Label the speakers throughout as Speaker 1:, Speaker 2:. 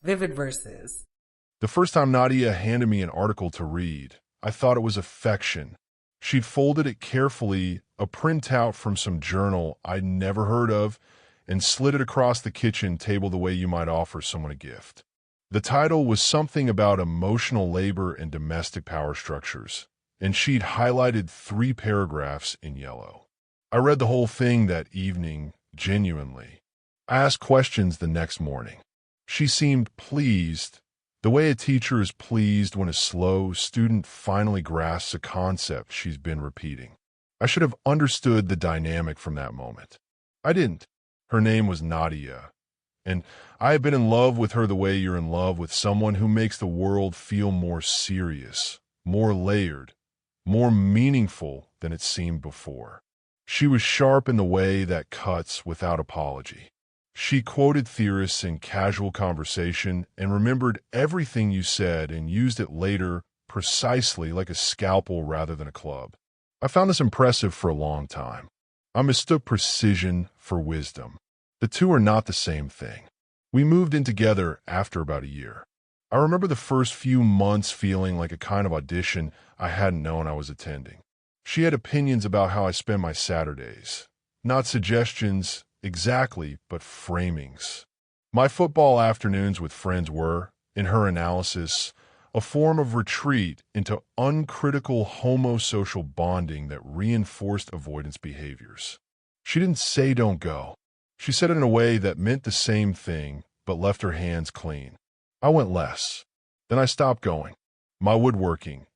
Speaker 1: Vivid verses.
Speaker 2: The first time Nadia handed me an article to read, I thought it was affection. She'd folded it carefully, a printout from some journal I'd never heard of, and slid it across the kitchen table the way you might offer someone a gift. The title was something about emotional labor and domestic power structures, and she'd highlighted 3 paragraphs in yellow. I read the whole thing that evening, genuinely. I asked questions the next morning. She seemed pleased, the way a teacher is pleased when a slow student finally grasps a concept she's been repeating. I should have understood the dynamic from that moment. I didn't. Her name was Nadia, and I have been in love with her the way you're in love with someone who makes the world feel more serious, more layered, more meaningful than it seemed before. She was sharp in the way that cuts without apology. She quoted theorists in casual conversation and remembered everything you said and used it later precisely like a scalpel rather than a club. I found this impressive for a long time. I mistook precision for wisdom. The two are not the same thing. We moved in together after about a year. I remember the first few months feeling like a kind of audition I hadn't known I was attending. She had opinions about how I spend my Saturdays. Not suggestions exactly, but framings. My football afternoons with friends were, in her analysis, a form of retreat into uncritical homosocial bonding that reinforced avoidance behaviors. She didn't say don't go. She said it in a way that meant the same thing, but left her hands clean. I went less. Then I stopped going. My woodworking.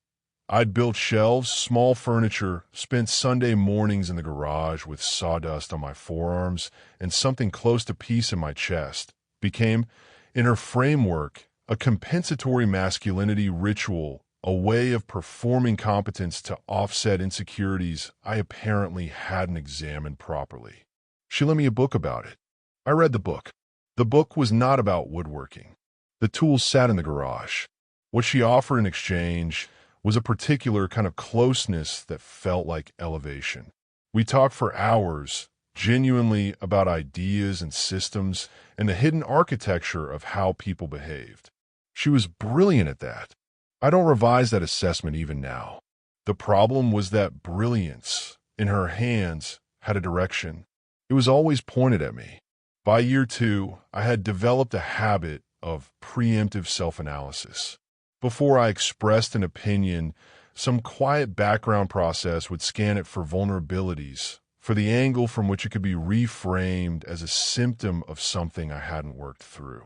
Speaker 2: I'd built shelves, small furniture, spent Sunday mornings in the garage with sawdust on my forearms and something close to peace in my chest, became, in her framework, a compensatory masculinity ritual, a way of performing competence to offset insecurities I apparently hadn't examined properly. She lent me a book about it. I read the book. The book was not about woodworking. The tools sat in the garage. What she offered in exchange was a particular kind of closeness that felt like elevation. We talked for hours, genuinely about ideas and systems and the hidden architecture of how people behaved. She was brilliant at that. I don't revise that assessment even now. The problem was that brilliance, in her hands, had a direction. It was always pointed at me. By year 2, I had developed a habit of preemptive self-analysis. Before I expressed an opinion, some quiet background process would scan it for vulnerabilities, for the angle from which it could be reframed as a symptom of something I hadn't worked through.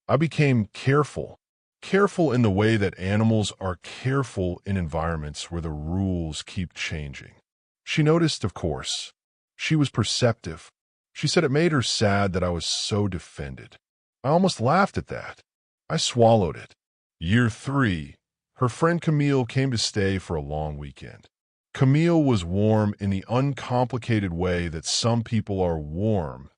Speaker 2: I became careful in the way that animals are careful in environments where the rules keep changing. She noticed, of course. She was perceptive. She said it made her sad that I was so defended. I almost laughed at that. I swallowed it. Year 3, her friend Camille came to stay for a long weekend. Camille was warm in the uncomplicated way that some people are warm,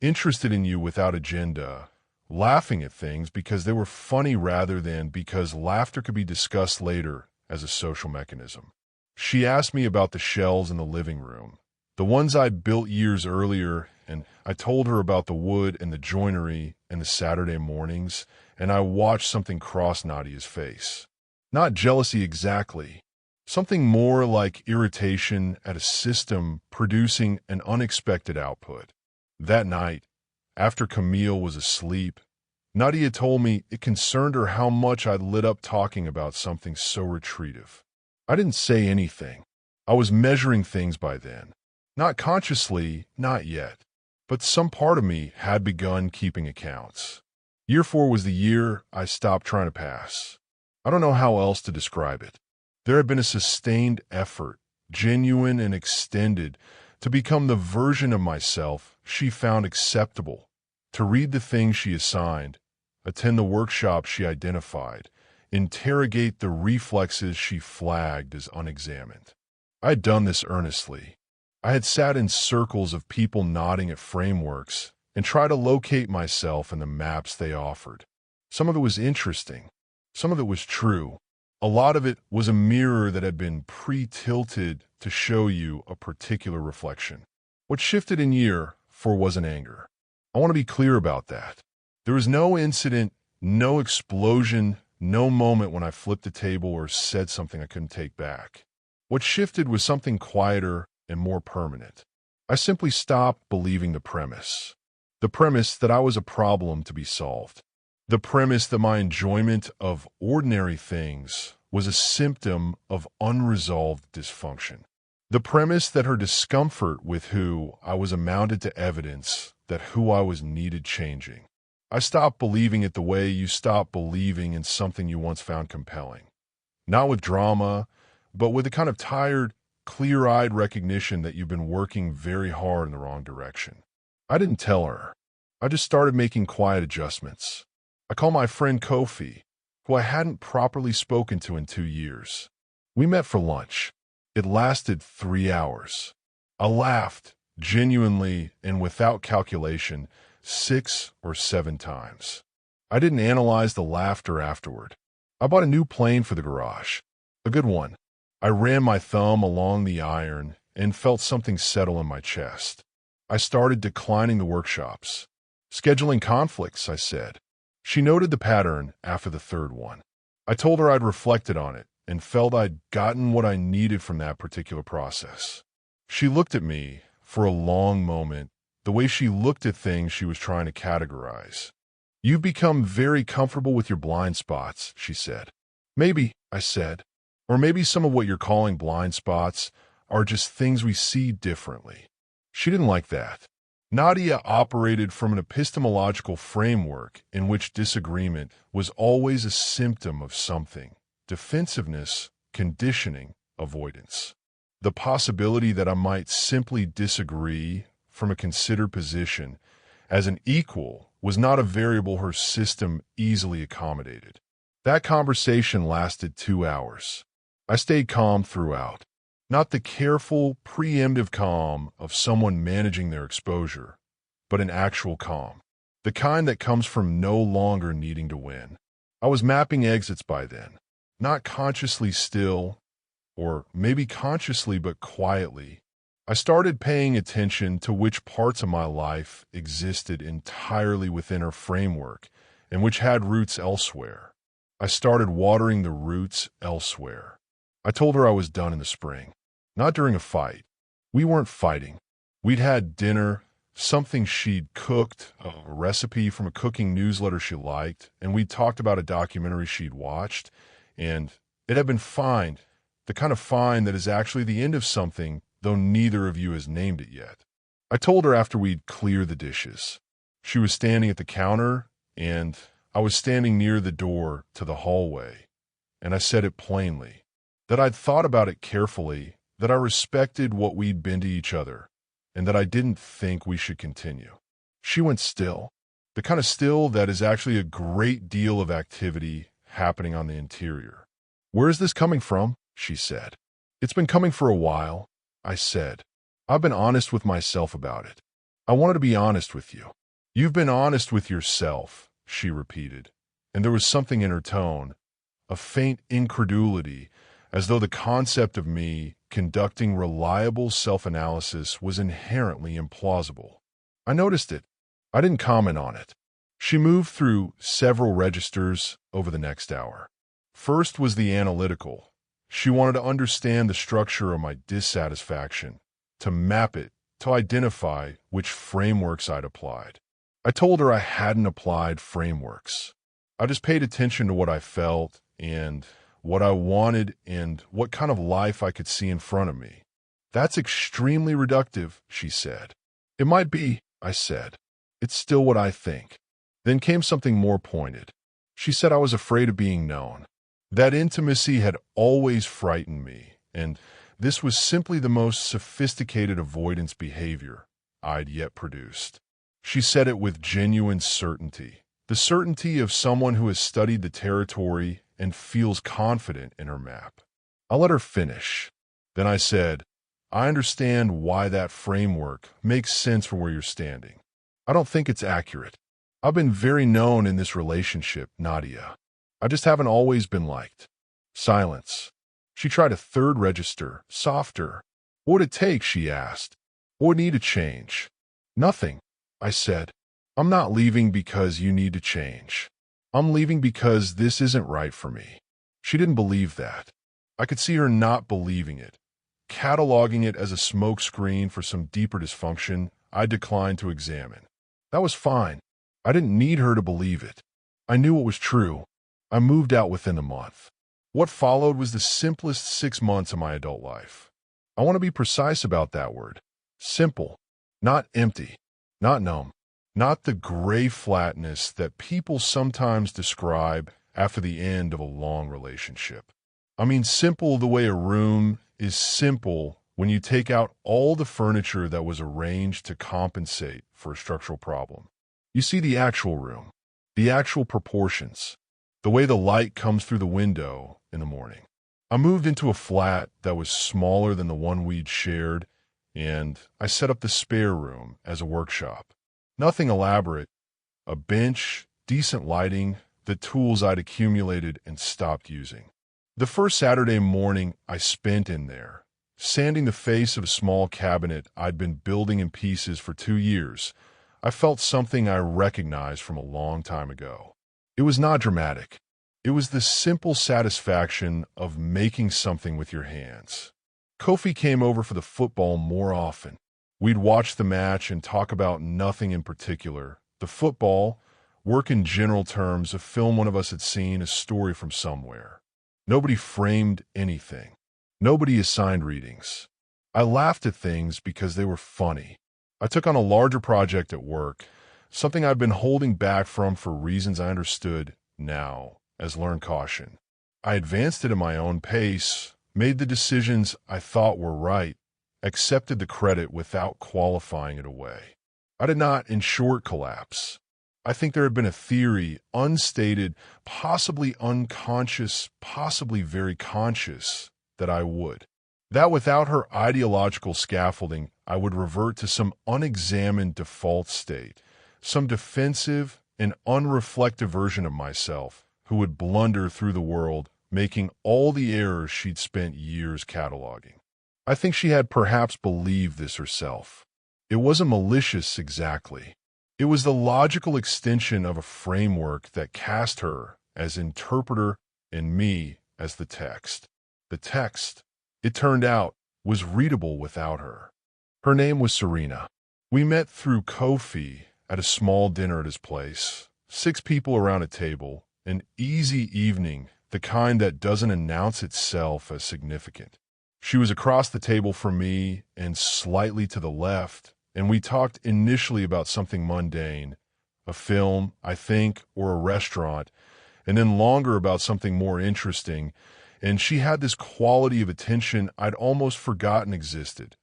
Speaker 2: interested in you without agenda, laughing at things because they were funny rather than because laughter could be discussed later as a social mechanism. She asked me about the shelves in the living room, the ones I'd built years earlier, and I told her about the wood and the joinery and the Saturday mornings, and I watched something cross Nadia's face. Not jealousy exactly. Something more like irritation at a system producing an unexpected output. That night, after Camille was asleep, Nadia told me it concerned her how much I lit up talking about something so retreative. I didn't say anything. I was measuring things by then. Not consciously, not yet. But some part of me had begun keeping accounts. Year 4 was the year I stopped trying to pass. I don't know how else to describe it. There had been a sustained effort, genuine and extended, to become the version of myself she found acceptable, to read the things she assigned, attend the workshops she identified, interrogate the reflexes she flagged as unexamined. I had done this earnestly. I had sat in circles of people nodding at frameworks and tried to locate myself in the maps they offered. Some of it was interesting. Some of it was true. A lot of it was a mirror that had been pre-tilted to show you a particular reflection. What shifted in year 4 wasn't anger. I want to be clear about that. There was no incident, No explosion, no moment when I flipped the table or said something I couldn't take back. What shifted was something quieter and more permanent. I simply stopped believing the premise. The premise that I was a problem to be solved. The premise that my enjoyment of ordinary things was a symptom of unresolved dysfunction. The premise that her discomfort with who I was amounted to evidence that who I was needed changing. I stopped believing it the way you stop believing in something you once found compelling. Not with drama, but with a kind of tired, clear-eyed recognition that you've been working very hard in the wrong direction. I didn't tell her. I just started making quiet adjustments. I called my friend Kofi, who I hadn't properly spoken to in 2 years. We met for lunch. It lasted 3 hours. I laughed, genuinely and without calculation, 6 or 7 times. I didn't analyze the laughter afterward. I bought a new plane for the garage. A good one. I ran my thumb along the iron and felt something settle in my chest. I started declining the workshops. Scheduling conflicts, I said. She noted the pattern after the third one. I told her I'd reflected on it and felt I'd gotten what I needed from that particular process. She looked at me for a long moment, the way she looked at things she was trying to categorize. You've become very comfortable with your blind spots, she said. Maybe, I said. Or maybe some of what you're calling blind spots are just things we see differently. She didn't like that. Nadia operated from an epistemological framework in which disagreement was always a symptom of something: defensiveness, conditioning, avoidance. The possibility that I might simply disagree from a considered position as an equal was not a variable her system easily accommodated. That conversation lasted 2 hours. I stayed calm throughout. Not the careful, preemptive calm of someone managing their exposure, but an actual calm. The kind that comes from no longer needing to win. I was mapping exits by then. Not consciously still, or maybe consciously but quietly. I started paying attention to which parts of my life existed entirely within her framework and which had roots elsewhere. I started watering the roots elsewhere. I told her I was done in the spring. Not during a fight. We weren't fighting. We'd had dinner, something she'd cooked, a recipe from a cooking newsletter she liked, and we'd talked about a documentary she'd watched, and it had been fine, the kind of fine that is actually the end of something, though neither of you has named it yet. I told her after we'd cleared the dishes. She was standing at the counter, and I was standing near the door to the hallway, and I said it plainly, that I'd thought about it carefully, that I respected what we'd been to each other, and that I didn't think we should continue. She went still, the kind of still that is actually a great deal of activity happening on the interior. Where is this coming from? She said. It's been coming for a while, I said. I've been honest with myself about it. I wanted to be honest with you. You've been honest with yourself, she repeated, and there was something in her tone, a faint incredulity, as though the concept of me conducting reliable self-analysis was inherently implausible. I noticed it. I didn't comment on it. She moved through several registers over the next hour. First was the analytical. She wanted to understand the structure of my dissatisfaction, to map it, to identify which frameworks I'd applied. I told her I hadn't applied frameworks. I just paid attention to what I felt and what I wanted and what kind of life I could see in front of me. That's extremely reductive, she said. It might be, I said. It's still what I think. Then came something more pointed. She said I was afraid of being known. That intimacy had always frightened me, and this was simply the most sophisticated avoidance behavior I'd yet produced. She said it with genuine certainty, the certainty of someone who has studied the territory and feels confident in her map. I let her finish. Then I said, I understand why that framework makes sense from where you're standing. I don't think it's accurate. I've been very known in this relationship, Nadia. I just haven't always been liked. Silence. She tried a third register, softer. What would it take, she asked. What would need to change? Nothing, I said. I'm not leaving because you need to change. I'm leaving because this isn't right for me. She didn't believe that. I could see her not believing it, cataloging it as a smokescreen for some deeper dysfunction I declined to examine. That was fine. I didn't need her to believe it. I knew it was true. I moved out within a month. What followed was the simplest 6 months of my adult life. I want to be precise about that word. Simple, not empty, not numb, not the gray flatness that people sometimes describe after the end of a long relationship. I mean simple the way a room is simple when you take out all the furniture that was arranged to compensate for a structural problem. You see the actual room, the actual proportions, the way the light comes through the window in the morning. I moved into a flat that was smaller than the one we'd shared, and I set up the spare room as a workshop. Nothing elaborate, a bench, decent lighting, the tools I'd accumulated and stopped using. The first Saturday morning I spent in there, sanding the face of a small cabinet I'd been building in pieces for 2 years, I felt something I recognized from a long time ago. It was not dramatic. It was the simple satisfaction of making something with your hands. Kofi came over for the football more often. We'd watch the match and talk about nothing in particular. The football, work in general terms, a film one of us had seen, a story from somewhere. Nobody framed anything. Nobody assigned readings. I laughed at things because they were funny. I took on a larger project at work, something I'd been holding back from for reasons I understood now as learned caution. I advanced it at my own pace, made the decisions I thought were right, accepted the credit without qualifying it away. I did not, in short, collapse. I think there had been a theory, unstated, possibly unconscious, possibly very conscious, that I would. That without her ideological scaffolding, I would revert to some unexamined default state, some defensive and unreflective version of myself who would blunder through the world, making all the errors she'd spent years cataloging. I think she had perhaps believed this herself. It wasn't malicious exactly. It was the logical extension of a framework that cast her as interpreter and me as the text. The text, it turned out, was readable without her. Her name was Serena. We met through Kofi at a small dinner at his place. 6 people around a table, an easy evening, the kind that doesn't announce itself as significant. She was across the table from me and slightly to the left, and we talked initially about something mundane, a film, I think, or a restaurant, and then longer about something more interesting, and she had this quality of attention I'd almost forgotten existed.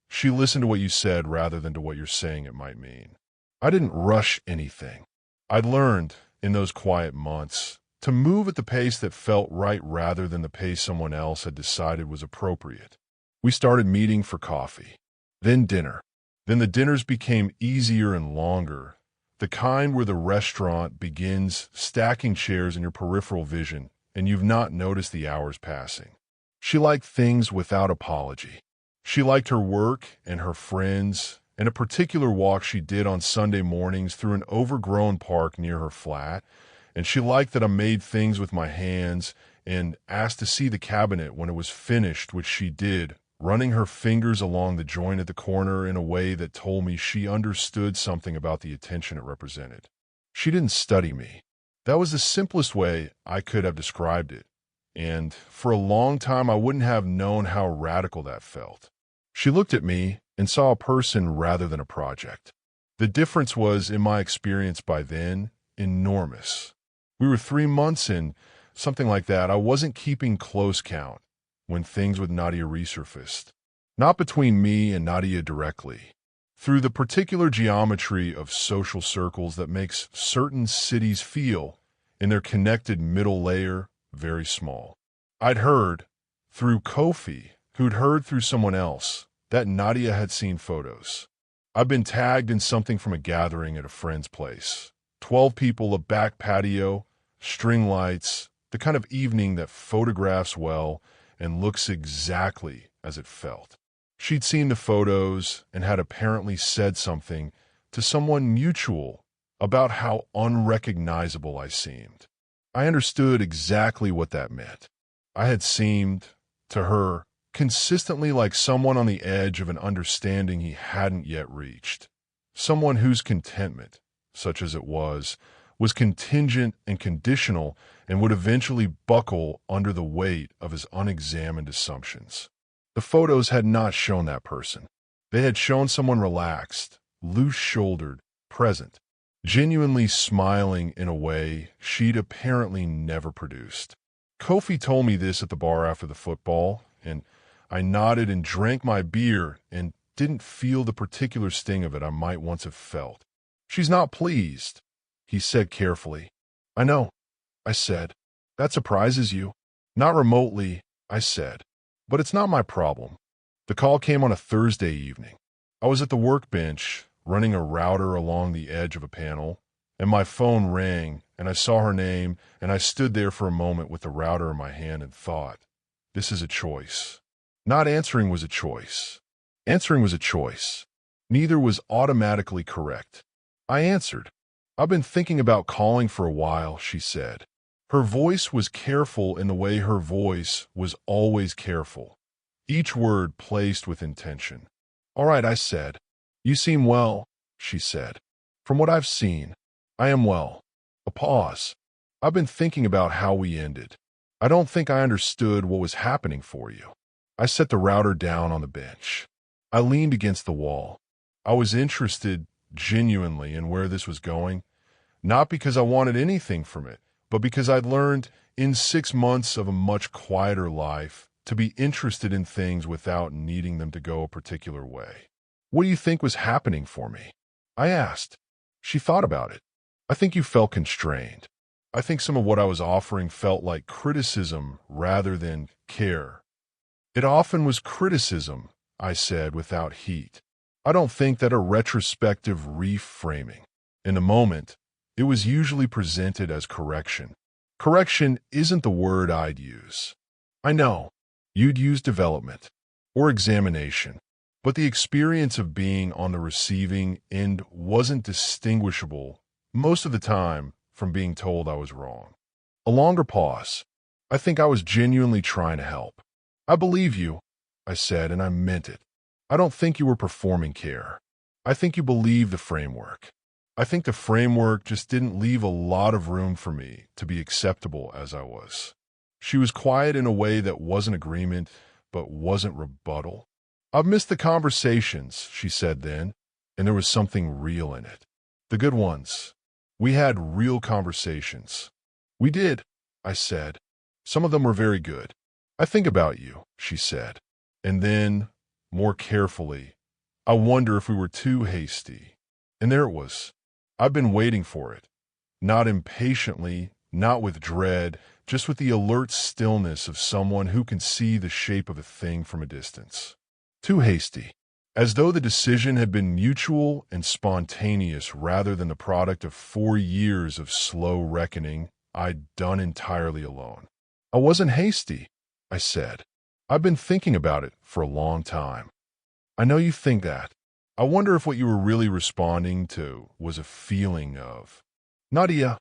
Speaker 2: She listened to what you said rather than to what you're saying it might mean. I didn't rush anything. I'd learned, in those quiet months, to move at the pace that felt right rather than the pace someone else had decided was appropriate. We started meeting for coffee, then dinner. Then the dinners became easier and longer, the kind where the restaurant begins stacking chairs in your peripheral vision and you've not noticed the hours passing. She liked things without apology. She liked her work and her friends and a particular walk she did on Sunday mornings through an overgrown park near her flat, and she liked that I made things with my hands and asked to see the cabinet when it was finished, which she did, running her fingers along the joint at the corner in a way that told me she understood something about the attention it represented. She didn't study me. That was the simplest way I could have described it, and for a long time I wouldn't have known how radical that felt. She looked at me and saw a person rather than a project. The difference was, in my experience by then, enormous. We were 3 months in, something like that. I wasn't keeping close count when things with Nadia resurfaced. Not between me and Nadia directly. Through the particular geometry of social circles that makes certain cities feel, in their connected middle layer, very small. I'd heard, through Kofi, who'd heard through someone else, that Nadia had seen photos. I'd been tagged in something from a gathering at a friend's place. 12 people, a back patio, string lights, the kind of evening that photographs well and looks exactly as it felt. She'd seen the photos and had apparently said something to someone mutual about how unrecognizable I seemed. I understood exactly what that meant. I had seemed, to her, consistently like someone on the edge of an understanding he hadn't yet reached. Someone whose contentment, such as it was contingent and conditional and would eventually buckle under the weight of his unexamined assumptions. The photos had not shown that person. They had shown someone relaxed, loose-shouldered, present, genuinely smiling in a way she'd apparently never produced. Kofi told me this at the bar after the football, and I nodded and drank my beer and didn't feel the particular sting of it I might once have felt. "She's not pleased," he said carefully. "I know," I said. "That surprises you." "Not remotely," I said. "But it's not my problem." The call came on a Thursday evening. I was at the workbench, running a router along the edge of a panel, and my phone rang, and I saw her name, and I stood there for a moment with the router in my hand and thought, this is a choice. Not answering was a choice. Answering was a choice. Neither was automatically correct. I answered. "I've been thinking about calling for a while," she said. Her voice was careful in the way her voice was always careful, each word placed with intention. "All right," I said. "You seem well," she said. "From what I've seen, I am well." A pause. "I've been thinking about how we ended. I don't think I understood what was happening for you." I set the router down on the bench. I leaned against the wall. I was interested, genuinely, in where this was going, not because I wanted anything from it, but because I'd learned, in 6 months of a much quieter life, to be interested in things without needing them to go a particular way. "What do you think was happening for me?" I asked. She thought about it. "I think you felt constrained. I think some of what I was offering felt like criticism rather than care." "It often was criticism," I said without heat. "I don't think that a retrospective reframing. In the moment, it was usually presented as correction. Correction isn't the word I'd use. I know, you'd use development or examination, but the experience of being on the receiving end wasn't distinguishable, most of the time, from being told I was wrong." A longer pause. "I think I was genuinely trying to help." "I believe you," I said, and I meant it. "I don't think you were performing care. I think you believe the framework. I think the framework just didn't leave a lot of room for me to be acceptable as I was." She was quiet in a way that wasn't agreement, but wasn't rebuttal. "I've missed the conversations," she said then, and there was something real in it. "The good ones. We had real conversations." "We did," I said. "Some of them were very good." "I think about you," she said. And then, more carefully, "I wonder if we were too hasty." And there it was. I've been waiting for it. Not impatiently, not with dread, just with the alert stillness of someone who can see the shape of a thing from a distance. Too hasty. As though the decision had been mutual and spontaneous rather than the product of 4 years of slow reckoning I'd done entirely alone. "I wasn't hasty," I said. "I've been thinking about it for a long time." "I know you think that. I wonder if what you were really responding to was a feeling of—" "Nadia,"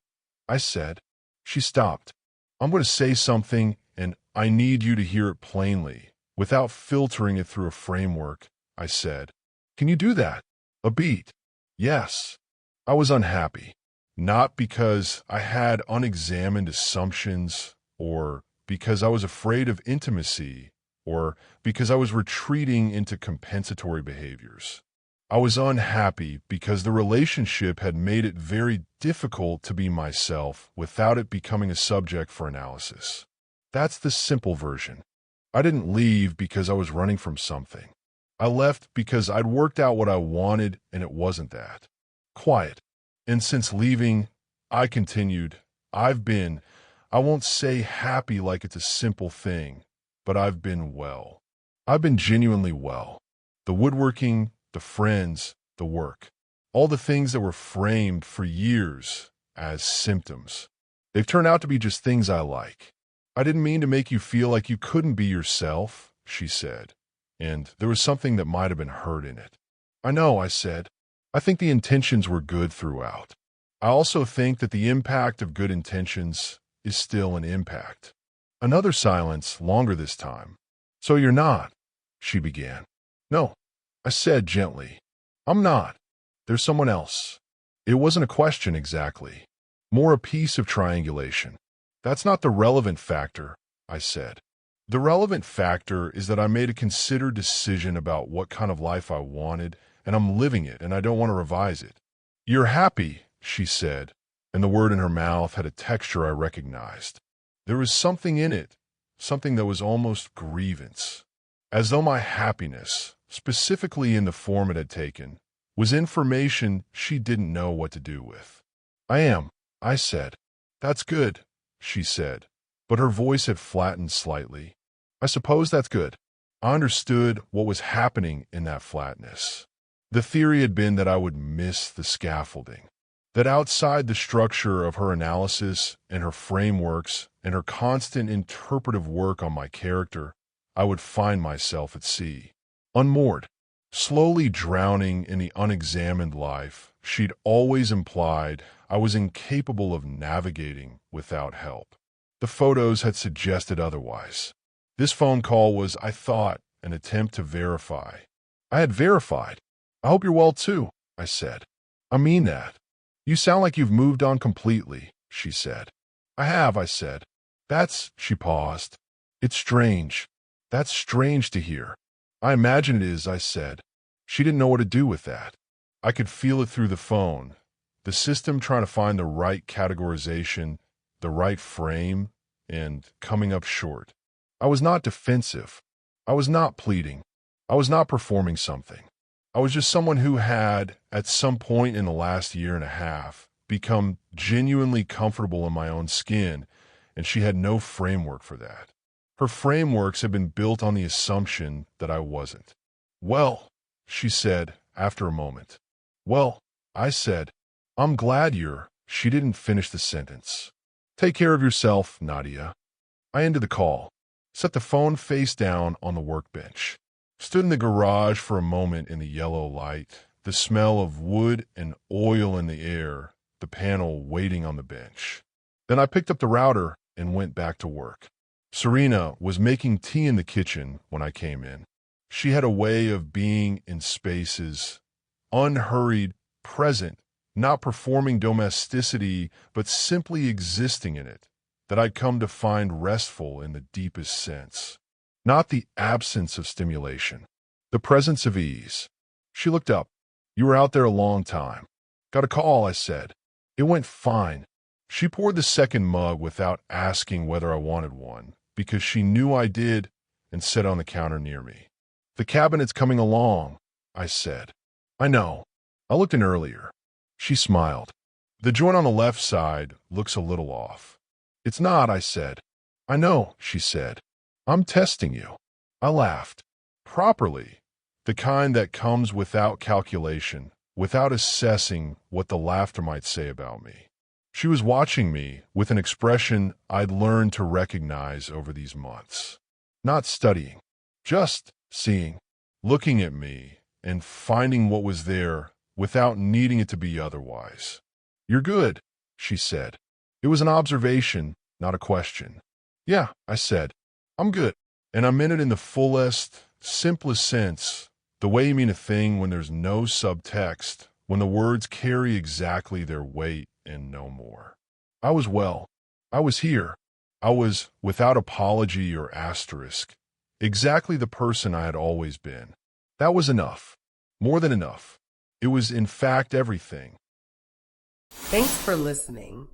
Speaker 2: I said. She stopped. "I'm going to say something, and I need you to hear it plainly, without filtering it through a framework," I said. "Can you do that?" A beat. Yes. I was unhappy. Not because I had unexamined assumptions, or because I was afraid of intimacy, or because I was retreating into compensatory behaviors. I was unhappy because the relationship had made it very difficult to be myself without it becoming a subject for analysis. That's the simple version. I didn't leave because I was running from something. I left because I'd worked out what I wanted and it wasn't that. Quiet. And since leaving, I continued, I won't say happy like it's a simple thing, but I've been well. I've been genuinely well. The woodworking, the friends, the work. All the things that were framed for years as symptoms. They've turned out to be just things I like. "I didn't mean to make you feel like you couldn't be yourself," she said, and there was something that might have been hurt in it. "I know," I said. "I think the intentions were good throughout." I also think that the impact of good intentions is still an impact. Another silence, longer this time. So you're not, she began. No, I said gently. I'm not. There's someone else. It wasn't a question exactly, more a piece of triangulation. That's not the relevant factor, I said. The relevant factor is that I made a considered decision about what kind of life I wanted, and I'm living it, and I don't want to revise it. You're happy, she said, and the word in her mouth had a texture I recognized. There was something in it, something that was almost grievance, as though my happiness, specifically in the form it had taken, was information she didn't know what to do with. I am, I said. That's good, she said, but her voice had flattened slightly. I suppose that's good. I understood what was happening in that flatness. The theory had been that I would miss the scaffolding, that outside the structure of her analysis and her frameworks and her constant interpretive work on my character, I would find myself at sea, unmoored, slowly drowning in the unexamined life she'd always implied I was incapable of navigating without help. The photos had suggested otherwise. This phone call was, I thought, an attempt to verify. I had verified. I hope you're well too, I said. I mean that. You sound like you've moved on completely, she said. I have, I said. She paused. It's strange. That's strange to hear. I imagine it is, I said. She didn't know what to do with that. I could feel it through the phone, the system trying to find the right categorization, the right frame, and coming up short. I was not defensive. I was not pleading. I was not performing something. I was just someone who had, at some point in the last year and a half, become genuinely comfortable in my own skin, and she had no framework for that. Her frameworks had been built on the assumption that I wasn't. Well, she said after a moment. Well, I said, I'm glad you're. She didn't finish the sentence. Take care of yourself, Nadia. I ended the call, set the phone face down on the workbench, stood in the garage for a moment in the yellow light, the smell of wood and oil in the air, the panel waiting on the bench. Then I picked up the router and went back to work. Serena was making tea in the kitchen when I came in. She had a way of being in spaces, unhurried, present, not performing domesticity, but simply existing in it, that I'd come to find restful in the deepest sense. Not the absence of stimulation, the presence of ease. She looked up. You were out there a long time. Got a call, I said. It went fine. She poured the second mug without asking whether I wanted one, because she knew I did, and set on the counter near me. The cabinet's coming along, I said. I know. I looked in earlier. She smiled. The joint on the left side looks a little off. It's not, I said. I know, she said. I'm testing you. I laughed. Properly. The kind that comes without calculation, without assessing what the laughter might say about me. She was watching me with an expression I'd learned to recognize over these months. Not studying, just seeing, looking at me, and finding what was there without needing it to be otherwise. You're good, she said. It was an observation, not a question. Yeah, I said. I'm good. And I meant it in the fullest, simplest sense, the way you mean a thing when there's no subtext, when the words carry exactly their weight and no more. I was well. I was here. I was, without apology or asterisk, exactly the person I had always been. That was enough. More than enough. It was, in fact, everything.
Speaker 1: Thanks for listening.